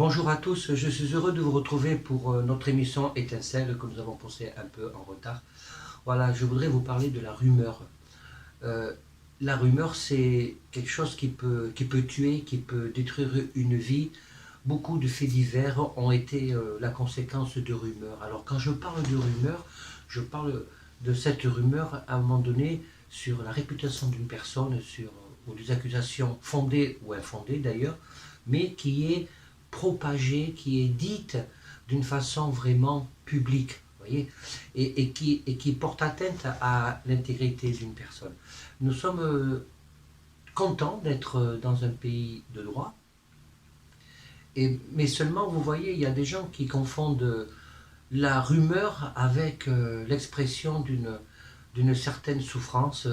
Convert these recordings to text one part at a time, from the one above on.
Bonjour à tous, je suis heureux de vous retrouver pour notre émission Étincelle que nous avons posée un peu en retard. Voilà, je voudrais vous parler de la rumeur. Euh, la rumeur, c'est quelque chose qui peut tuer, qui peut détruire une vie. Beaucoup de faits divers ont été la conséquence de rumeurs. Alors quand je parle de rumeur, je parle de cette rumeur à un moment donné sur la réputation d'une personne, ou des accusations fondées ou infondées d'ailleurs, mais qui est propagée, qui est dite d'une façon vraiment publique, voyez, et qui porte atteinte à l'intégrité d'une personne. Nous sommes contents d'être dans un pays de droit, mais seulement, vous voyez, il y a des gens qui confondent la rumeur avec l'expression d'une certaine souffrance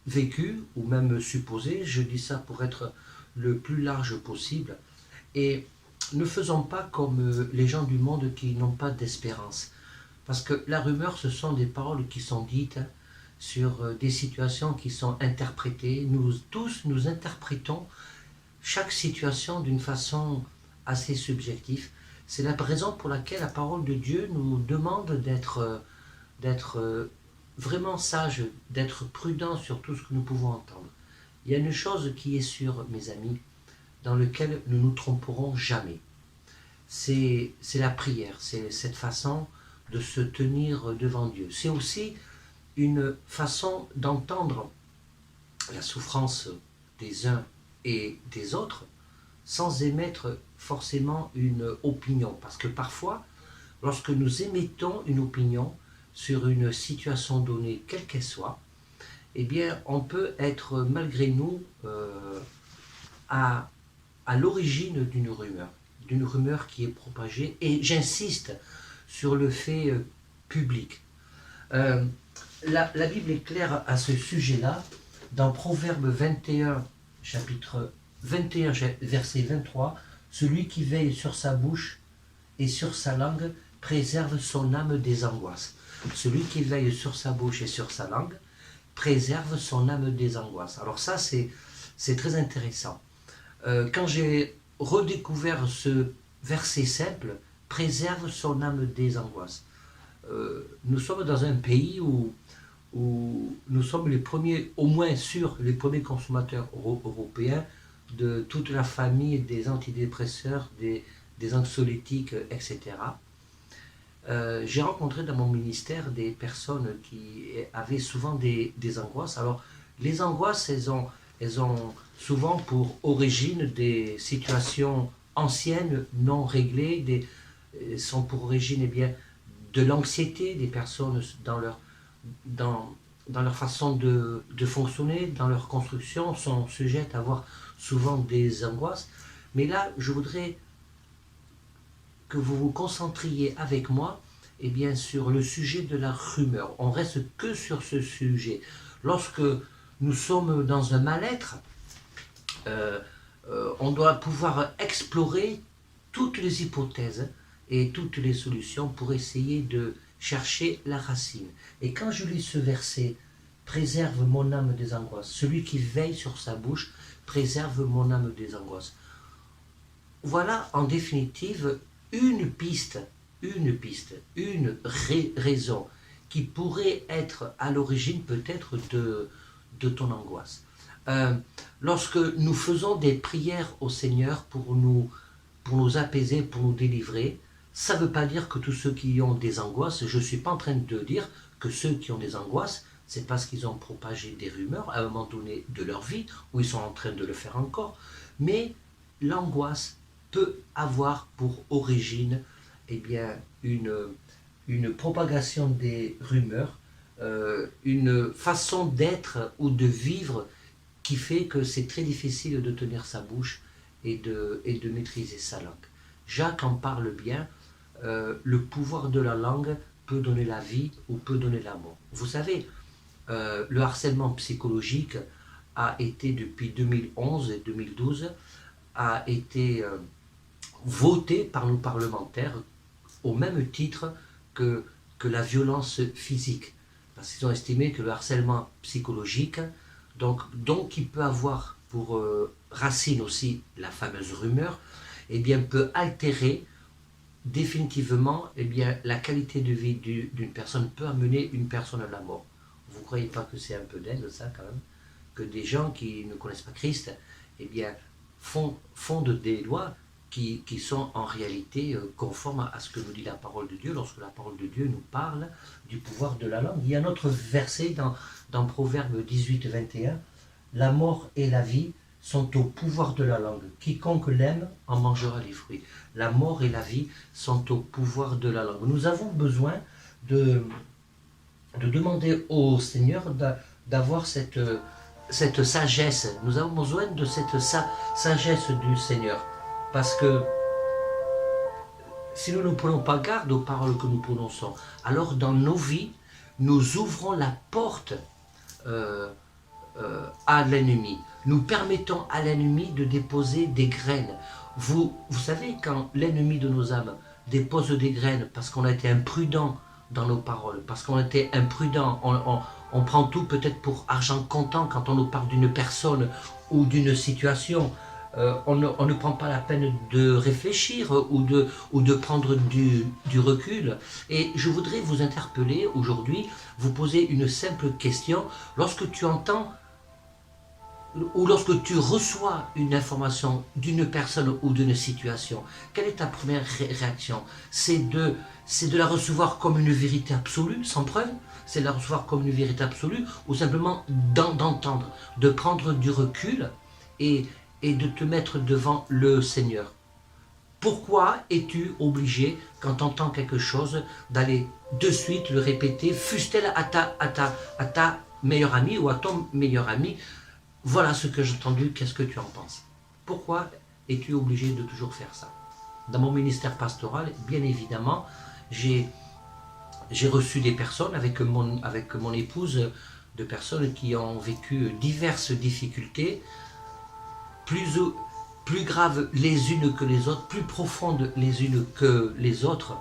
vécue ou même supposée. Je dis ça pour être le plus large possible. Et ne faisons pas comme les gens du monde qui n'ont pas d'espérance. Parce que la rumeur, ce sont des paroles qui sont dites sur des situations qui sont interprétées. Nous tous, nous interprétons chaque situation d'une façon assez subjective. C'est la raison pour laquelle la parole de Dieu nous demande d'être vraiment sage, d'être prudent sur tout ce que nous pouvons entendre. Il y a une chose qui est sûre, mes amis, dans laquelle nous ne nous tromperons jamais. C'est la prière, c'est cette façon de se tenir devant Dieu. C'est aussi une façon d'entendre la souffrance des uns et des autres sans émettre forcément une opinion. Parce que parfois, lorsque nous émettons une opinion sur une situation donnée, quelle qu'elle soit, eh bien, on peut être malgré nous à l'origine d'une rumeur qui est propagée, et j'insiste sur le fait public. La Bible est claire à ce sujet-là. Dans Proverbe 21, chapitre 21, verset 23, « Celui qui veille sur sa bouche et sur sa langue préserve son âme des angoisses. » Celui qui veille sur sa bouche et sur sa langue préserve son âme des angoisses. Alors ça, c'est très intéressant. Quand j'ai redécouvert ce verset simple, « Préserve son âme des angoisses », nous sommes dans un pays où nous sommes les premiers, au moins les premiers consommateurs européens de toute la famille des antidépresseurs, des anxiolytiques, etc. J'ai rencontré dans mon ministère des personnes qui avaient souvent des angoisses. Alors, les angoisses, elles ont souvent pour origine des situations anciennes, non réglées, sont pour origine de l'anxiété des personnes dans leur façon de fonctionner, dans leur construction, sont sujettes à avoir souvent des angoisses. Mais là, je voudrais que vous vous concentriez avec moi sur le sujet de la rumeur. On reste que sur ce sujet. Lorsque nous sommes dans un mal-être, on doit pouvoir explorer toutes les hypothèses et toutes les solutions pour essayer de chercher la racine. Et quand je lis ce verset, « Préserve mon âme des angoisses », celui qui veille sur sa bouche préserve mon âme des angoisses. Voilà en définitive une piste, une raison qui pourrait être à l'origine peut-être de ton angoisse. Lorsque nous faisons des prières au Seigneur pour nous apaiser, pour nous délivrer, ça ne veut pas dire que tous ceux qui ont des angoisses, je ne suis pas en train de dire que ceux qui ont des angoisses, c'est parce qu'ils ont propagé des rumeurs à un moment donné de leur vie, ou ils sont en train de le faire encore, mais l'angoisse peut avoir pour origine une propagation des rumeurs, une façon d'être ou de vivre qui fait que c'est très difficile de tenir sa bouche et de maîtriser sa langue. Jacques en parle bien, le pouvoir de la langue peut donner la vie ou peut donner la mort. Vous savez, le harcèlement psychologique a été depuis 2011 et 2012 a été voté par nos parlementaires au même titre que la violence physique. Parce qu'ils ont estimé que le harcèlement psychologique, donc il peut avoir pour racine aussi la fameuse rumeur, eh bien, peut altérer définitivement eh bien, la qualité de vie d'une personne, peut amener une personne à la mort. Vous ne croyez pas que c'est un peu dingue ça quand même? Que des gens qui ne connaissent pas Christ eh bien, fondent des lois qui sont en réalité conformes à ce que nous dit la parole de Dieu, lorsque la parole de Dieu nous parle du pouvoir de la langue. Il y a un autre verset dans Proverbe 18-21, la mort et la vie sont au pouvoir de la langue. Quiconque l'aime en mangera les fruits. La mort et la vie sont au pouvoir de la langue. Nous avons besoin de demander au Seigneur d'avoir cette sagesse. Nous avons besoin de cette sagesse du Seigneur. Parce que si nous ne prenons pas garde aux paroles que nous prononçons, alors dans nos vies, nous ouvrons la porte à l'ennemi. Nous permettons à l'ennemi de déposer des graines. Vous savez, quand l'ennemi de nos âmes dépose des graines parce qu'on a été imprudent dans nos paroles, parce qu'on a été imprudent, on prend tout peut-être pour argent comptant quand on nous parle d'une personne ou d'une situation. On ne prend pas la peine de réfléchir ou de prendre du recul. Et je voudrais vous interpeller aujourd'hui, vous poser une simple question. Lorsque tu entends ou lorsque tu reçois une information d'une personne ou d'une situation, quelle est ta première réaction? C'est de la recevoir comme une vérité absolue, sans preuve? C'est de la recevoir comme une vérité absolue, ou simplement d'entendre, de prendre du recul et de te mettre devant le Seigneur? Pourquoi es-tu obligé, quand tu entends quelque chose, d'aller de suite le répéter, fût-elle à ta meilleure amie ou à ton meilleur ami? Voilà ce que j'ai entendu, qu'est-ce que tu en penses? Pourquoi es-tu obligé de toujours faire ça? Dans mon ministère pastoral, bien évidemment, j'ai reçu des personnes avec mon épouse, de personnes qui ont vécu diverses difficultés, plus graves les unes que les autres, plus profondes les unes que les autres.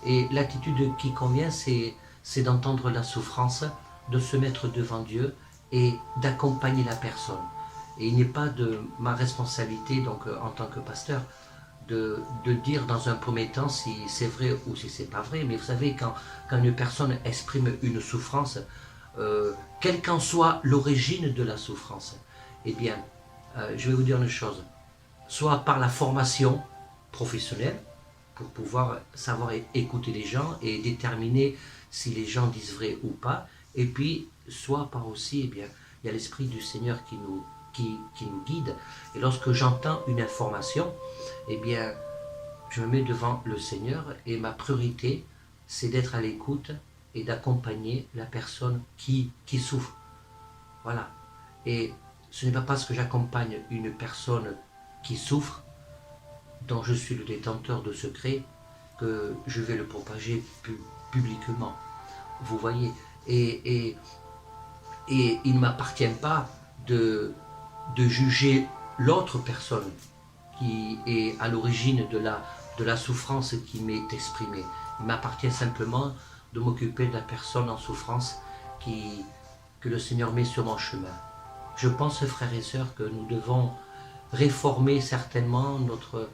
Et l'attitude qui convient, c'est d'entendre la souffrance, de se mettre devant Dieu et d'accompagner la personne. Et il n'est pas de ma responsabilité, donc en tant que pasteur, de dire dans un premier temps si c'est vrai ou si c'est pas vrai. Mais vous savez, quand une personne exprime une souffrance, quelle qu'en soit l'origine de la souffrance, eh bien, je vais vous dire une chose, soit par la formation professionnelle, pour pouvoir savoir écouter les gens et déterminer si les gens disent vrai ou pas, et puis soit par aussi, eh bien, il y a l'Esprit du Seigneur qui nous guide, et lorsque j'entends une information, eh bien, je me mets devant le Seigneur, et ma priorité, c'est d'être à l'écoute et d'accompagner la personne qui souffre. Voilà. Et ce n'est pas parce que j'accompagne une personne qui souffre, dont je suis le détenteur de secrets, que je vais le propager publiquement. Vous voyez, et il ne m'appartient pas de juger l'autre personne qui est à l'origine de la souffrance qui m'est exprimée. Il m'appartient simplement de m'occuper de la personne en souffrance que le Seigneur met sur mon chemin. Je pense, frères et sœurs, que nous devons réformer certainement notre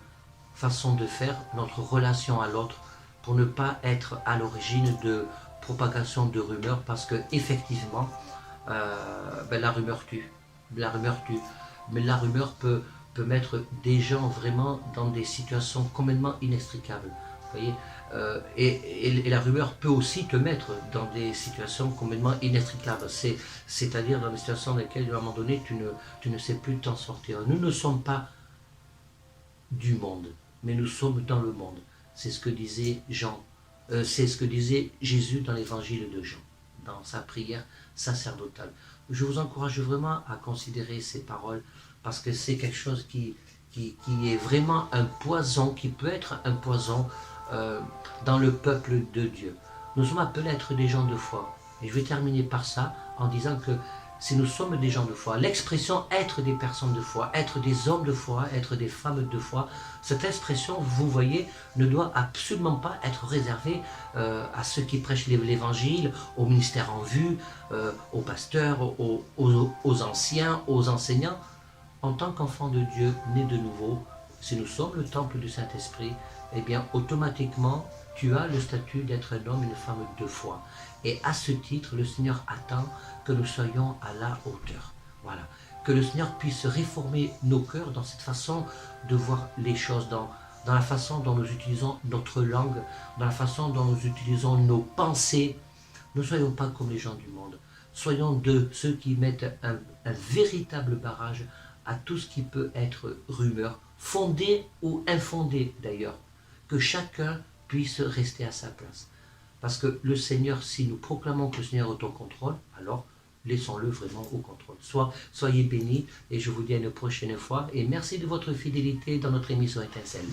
façon de faire, notre relation à l'autre, pour ne pas être à l'origine de propagation de rumeurs, parce que effectivement, la rumeur tue. La rumeur tue. Mais la rumeur peut mettre des gens vraiment dans des situations complètement inextricables. Vous voyez, et la rumeur peut aussi te mettre dans des situations complètement inextricables. C'est-à-dire dans des situations dans lesquelles, à un moment donné, tu ne sais plus t'en sortir. Nous ne sommes pas du monde, mais nous sommes dans le monde. C'est ce que disait Jean. C'est ce que disait Jésus dans l'évangile de Jean, dans sa prière sacerdotale. Je vous encourage vraiment à considérer ces paroles, parce que c'est quelque chose qui est vraiment un poison, qui peut être un poison dans le peuple de Dieu. Nous sommes appelés à être des gens de foi. Et je vais terminer par ça, en disant que si nous sommes des gens de foi, l'expression être des personnes de foi, être des hommes de foi, être des femmes de foi, cette expression, vous voyez, ne doit absolument pas être réservée à ceux qui prêchent l'évangile, au ministère en vue, aux pasteurs, aux anciens, aux enseignants. En tant qu'enfant de Dieu, né de nouveau, si nous sommes le temple du Saint-Esprit, eh bien automatiquement tu as le statut d'être un homme, une femme de foi. Et à ce titre, le Seigneur attend que nous soyons à la hauteur. Voilà. Que le Seigneur puisse réformer nos cœurs dans cette façon de voir les choses, dans la façon dont nous utilisons notre langue, dans la façon dont nous utilisons nos pensées. Ne soyons pas comme les gens du monde. Soyons de ceux qui mettent un véritable barrage à tout ce qui peut être rumeur, fondée ou infondée d'ailleurs. Que chacun puisse rester à sa place. Parce que le Seigneur, si nous proclamons que le Seigneur est au contrôle, alors laissons-le vraiment au contrôle. Soyez bénis et je vous dis à une prochaine fois. Et merci de votre fidélité dans notre émission Étincelle.